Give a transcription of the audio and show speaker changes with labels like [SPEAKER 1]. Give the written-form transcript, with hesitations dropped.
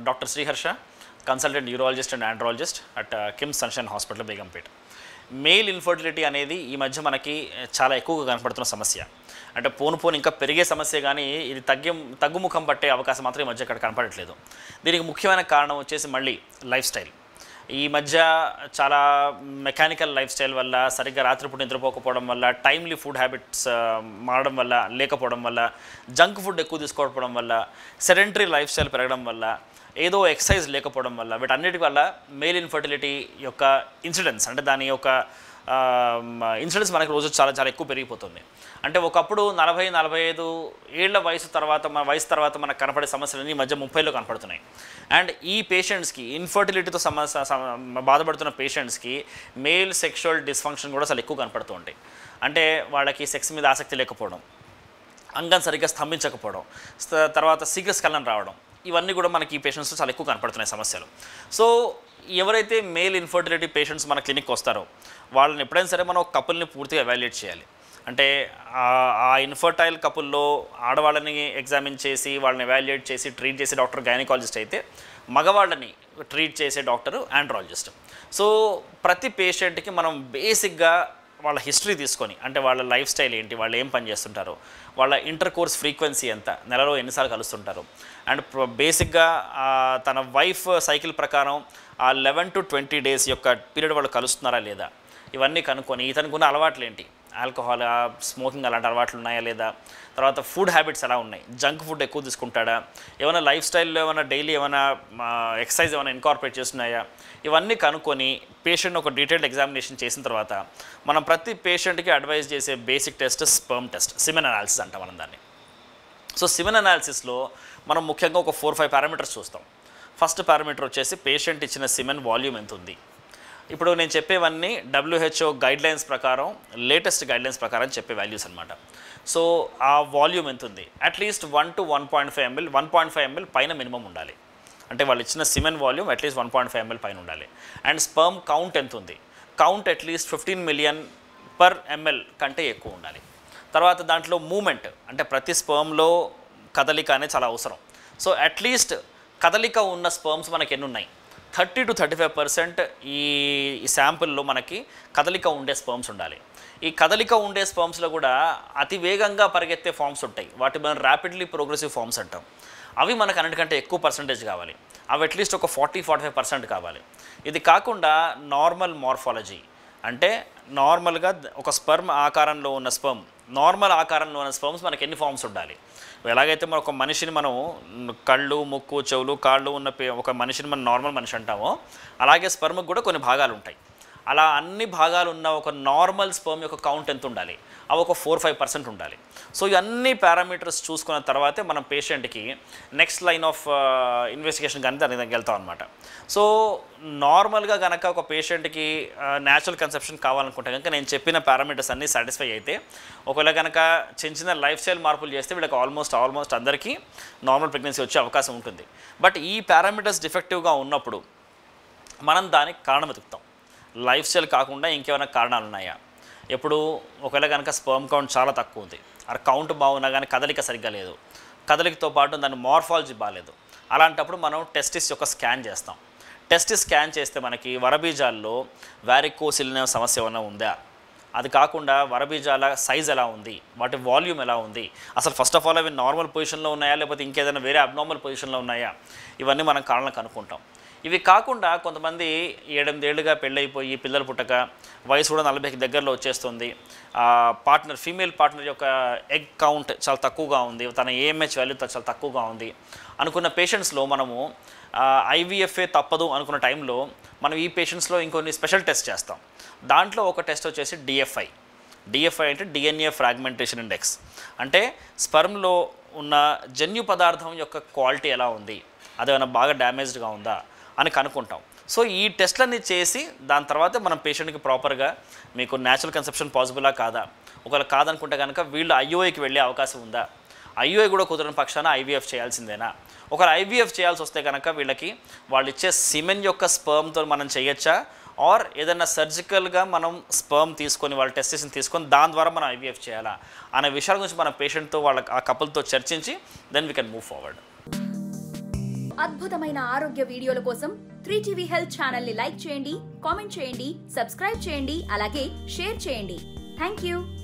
[SPEAKER 1] Dr. Sriharsha, consultant urologist and andrologist at KIMS Sunshine Hospital, Begumpet. Male infertility అనేది ఈ మధ్య మనకి చాలా ఎక్కువగా కనపడుతున్న సమస్య. అంటే పోను ఇంకా పెరిగే సమస్య, కానీ ఇది తగ్గుముఖం పట్టే అవకాశం మాత్రం ఈ మధ్య ఇక్కడ కనపడట్లేదు. దీనికి ముఖ్యమైన కారణం వచ్చేసి మళ్ళీ లైఫ్ స్టైల్. ఈ మధ్య చాలా మెకానికల్ లైఫ్ స్టైల్ వల్ల, సరిగ్గా రాత్రిపూట నిద్రపోకపోవడం వల్ల, టైమ్లీ ఫుడ్ హ్యాబిట్స్ మారడం వల్ల, లేకపోవడం వల్ల, జంక్ ఫుడ్ ఎక్కువ తీసుకోవడం వల్ల, సెడెంటరీ లైఫ్ స్టైల్ పెరగడం వల్ల, ఏదో ఎక్సర్సైజ్ లేకపోవడం వల్ల, వీటన్నిటి వల్ల మేల్ ఇన్ఫర్టిలిటీ యొక్క ఇన్సిడెన్స్, అంటే దాని యొక్క ఇన్సిడెన్స్ మనకి రోజు చాలా చాలా ఎక్కువ పెరిగిపోతుంది. అంటే ఒకప్పుడు 40-45 ఏళ్ల వయసు తర్వాత మనకు కనపడే సమస్యలన్నీ ఈ మధ్య 30లో కనపడుతున్నాయి. అండ్ ఈ పేషెంట్స్కి, ఇన్ఫర్టిలిటీతో బాధపడుతున్న పేషెంట్స్కి మేల్ సెక్షువల్ డిస్ఫంక్షన్ కూడా చాలా ఎక్కువ కనపడుతూ ఉంటాయి. అంటే వాళ్ళకి సెక్స్ మీద ఆసక్తి లేకపోవడం, అంగం సరిగ్గా స్తంభించకపోవడం, తర్వాత శీఘ్రస్ఖలనం రావడం, ఇవన్నీ కూడా మనకి ఈ పేషెంట్స్లో చాలా ఎక్కువ కనపడుతున్నాయి సమస్యలు. సో ఎవరైతే మేల్ ఇన్ఫర్టిలిటీ పేషెంట్స్ మన క్లినిక్కి వస్తారో వాళ్ళని ఎప్పుడైనా సరే మనం ఒక కపుల్ని పూర్తిగా ఎవాల్యుయేట్ చేయాలి. అంటే ఆ ఇన్ఫర్టైల్ కపుల్లో ఆడవాళ్ళని ఎగ్జామిన్ చేసి, వాళ్ళని ఎవాల్యుయేట్ చేసి ట్రీట్ చేసే డాక్టర్ గైనకాలజిస్ట్ అయితే, మగవాళ్ళని ట్రీట్ చేసే డాక్టర్ ఆండ్రాలజిస్ట్. సో ప్రతి పేషెంట్కి మనం బేసిక్గా వాళ్ళ హిస్టరీ తీసుకొని, అంటే వాళ్ళ లైఫ్ స్టైల్ ఏంటి, వాళ్ళు ఏం పని చేస్తుంటారు, వాళ్ళ ఇంటర్ కోర్స్ ఫ్రీక్వెన్సీ ఎంత, నెలలో ఎన్నిసార్లు కలుస్తుంటారు, అండ్ బేసిక్గా తన వైఫ్ సైకిల్ ప్రకారం ఆ 11 to 20 డేస్ యొక్క పీరియడ్ వాళ్ళు కలుస్తున్నారా లేదా, ఇవన్నీ కనుక్కొని ఇతనుకున్న అలవాట్లు ఏంటి, ఆల్కహాల్, స్మోకింగ్ అలాంటి అలవాట్లు ఉన్నాయా లేదా, తర్వాత ఫుడ్ హ్యాబిట్స్ ఎలా ఉన్నాయి, జంక్ ఫుడ్ ఎక్కువ తీసుకుంటాడా, ఏమైనా లైఫ్ స్టైల్లో ఏమైనా డైలీ ఏమైనా ఎక్సర్సైజ్ ఏమైనా ఇన్కార్పొరేట్ చేస్తున్నాయా, ఇవన్నీ కనుక్కొని పేషెంట్ ఒక డీటెయిల్డ్ ఎగ్జామినేషన్ చేసిన తర్వాత మనం ప్రతి పేషెంట్కి అడ్వైజ్ చేసే basic test sperm test, semen analysis అంటాం మనం దాన్ని. సో సిమెన్ అనాలిసిస్లో మనం ముఖ్యంగా ఒక 4-5 పారామీటర్స్ చూస్తాం. ఫస్ట్ పారామీటర్ వచ్చేసి పేషెంట్ ఇచ్చిన సిమెన్ వాల్యూమ్ ఎంత ఉంది. ఇప్పుడు నేను చెప్పేవన్నీ WHO గైడ్లైన్స్ ప్రకారం, లేటెస్ట్ గైడ్లైన్స్ ప్రకారం చెప్పే వాల్యూస్ అనమాట. సో ఆ వాల్యూమ్ ఎంత ఉంది, అట్లీస్ట్ 1 to 1.5 ml పైన మినిమం ఉండాలి. అంటే వాళ్ళు ఇచ్చిన సిమెన్ వాల్యూమ్ అట్లీస్ట్ 1.5 ml పైన ఉండాలి. అండ్ స్పర్మ్ కౌంట్ ఎంత ఉంది, count at least 15 million per ml కంటే ఎక్కువ ఉండాలి. తర్వాత దాంట్లో మూమెంట్, అంటే ప్రతి స్పర్మ్లో కదలిక అనేది చాలా అవసరం. సో అట్లీస్ట్ కదలిక ఉన్న స్పర్మ్స్ మనకి ఎన్ని ఉన్నాయి, 30 to 35% ఈ శాంపుల్లో మనకి కదలిక ఉండే స్పర్మ్స్ ఉండాలి. ఈ కదలిక ఉండే స్పర్మ్స్లో కూడా అతి వేగంగా పరిగెత్తే ఫామ్స్ ఉంటాయి, వాటి మనం ర్యాపిడ్లీ ప్రోగ్రెసివ్ ఫామ్స్ అంటాం. అవి మనకు అన్నిటికంటే ఎక్కువ పర్సంటేజ్ కావాలి. అవి అట్లీస్ట్ ఒక 40-45% కావాలి. ఇది కాకుండా నార్మల్ మార్ఫాలజీ, అంటే నార్మల్గా ఒక స్పర్మ్ ఆకారంలో ఉన్న నార్మల్ ఆకారంలో ఉన్న స్పర్మ్స్ మనకి ఎన్ని ఫామ్స్ ఉండాలి. ఎలాగైతే మన ఒక మనిషిని మనం కళ్ళు, ముక్కు, చెవులు, కాళ్ళు ఉన్న ఒక మనిషిని మనం నార్మల్ మనిషి అంటామో, అలాగే స్పర్మ్కి కూడా కొన్ని భాగాలు ఉంటాయి. అలా అన్ని భాగాలు ఉన్న ఒక నార్మల్ స్పర్మ్ యొక్క కౌంట్ ఎంత ఉండాలి, అవి ఒక 4-5% ఉండాలి. సో ఇవన్నీ పారామీటర్స్ చూసుకున్న తర్వాతే మనం పేషెంట్కి నెక్స్ట్ లైన్ ఆఫ్ ఇన్వెస్టిగేషన్ కానీ దాని దగ్గరికి వెళ్తాం అనమాట. సో నార్మల్గా కనుక ఒక పేషెంట్కి న్యాచురల్ కన్సెప్షన్ కావాలనుకుంటే కనుక నేను చెప్పిన పారామీటర్స్ అన్నీ సాటిస్ఫై అయితే, ఒకవేళ కనుక చిన్న లైఫ్ స్టైల్ మార్పులు చేస్తే వీళ్ళకి ఆల్మోస్ట్ అందరికీ నార్మల్ ప్రెగ్నెన్సీ వచ్చే అవకాశం ఉంటుంది. బట్ ఈ పారామీటర్స్ డిఫెక్టివ్గా ఉన్నప్పుడు మనం దానికి కారణం వెతుకుతాం. లైఫ్ స్టైల్ కాకుండా ఇంకేమైనా కారణాలు ఉన్నాయా, ఎప్పుడు ఒకవేళ కనుక స్పర్మ్ కౌంట్ చాలా తక్కువ ఉంది, ఆ కౌంట్ బాగున్నా కానీ కదలిక సరిగ్గా లేదు, కదలికతో పాటు దాని మార్ఫాలజీ బాగాలేదు, అలాంటప్పుడు మనం టెస్టిస్ యొక్క స్కాన్ చేస్తాం. టెస్టిస్ స్కాన్ చేస్తే మనకి వరబీజాల్లో వారికోసిల్ సమస్య ఏమైనా ఉందా, అది కాకుండా వరబీజాల సైజ్ ఎలా ఉంది, వాటి వాల్యూమ్ ఎలా ఉంది, అసలు ఫస్ట్ ఆఫ్ ఆల్ అవి నార్మల్ పొజిషన్లో ఉన్నాయా లేకపోతే ఇంకేదైనా వేరే అబ్నార్మల్ పొజిషన్లో ఉన్నాయా, ఇవన్నీ మనం కారణాలు కనుక్కుంటాం. ఇవి కాకుండా కొంతమంది 7-8 ఏళ్ళుగా పెళ్ళైపోయి పిల్లలు పుట్టక వయసు కూడా 40కి దగ్గరలో వచ్చేస్తుంది, ఫీమేల్ పార్ట్నర్ యొక్క ఎగ్ కౌంట్ చాలా తక్కువగా ఉంది, తన AMH వాల్యూ చాలా తక్కువగా ఉంది అనుకున్న పేషెంట్స్లో మనము IVFA తప్పదు అనుకున్న టైంలో మనం ఈ పేషెంట్స్లో ఇంకొన్ని స్పెషల్ టెస్ట్ చేస్తాం. దాంట్లో ఒక టెస్ట్ వచ్చేసి DFI అంటే DNA ఫ్రాగ్మెంటేషన్ ఇండెక్స్. అంటే స్పర్మ్లో ఉన్న జన్యు పదార్థం యొక్క క్వాలిటీ ఎలా ఉంది, అదేమైనా బాగా డ్యామేజ్డ్గా ఉందా అని కనుక్కుంటాం. సో ఈ టెస్ట్లన్నీ చేసి దాని తర్వాత మనం పేషెంట్కి ప్రాపర్గా మీకు న్యాచురల్ కన్సెప్షన్ పాసిబులా కాదా, ఒకవేళ కాదనుకుంటే కనుక వీళ్ళు IUIకి వెళ్ళే అవకాశం ఉందా, IUI కూడా కుదరని పక్షాన IVF చేయాల్సిందేనా, ఒకవేళ IVF చేయాల్సి వస్తే కనుక వీళ్ళకి వాళ్ళు ఇచ్చే సిమెన్ యొక్క స్పర్మ్తో మనం చేయొచ్చా, ఆర్ ఏదైనా సర్జికల్గా మనం స్పర్మ్ తీసుకొని వాళ్ళ టెస్టిస్ని తీసుకొని దాని ద్వారా మనం IVF చేయాలా అనే విషయాల గురించి మన పేషెంట్తో వాళ్ళ ఆ కపుల్తో చర్చించి then we can move forward.
[SPEAKER 2] అద్భుతమైన ఆరోగ్య వీడియోల కోసం 3TV హెల్త్ ఛానల్ ని లైక్ చేయండి, కామెంట్ చేయండి, సబ్స్క్రైబ్ చేయండి, అలాగే షేర్ చేయండి. థాంక్యూ.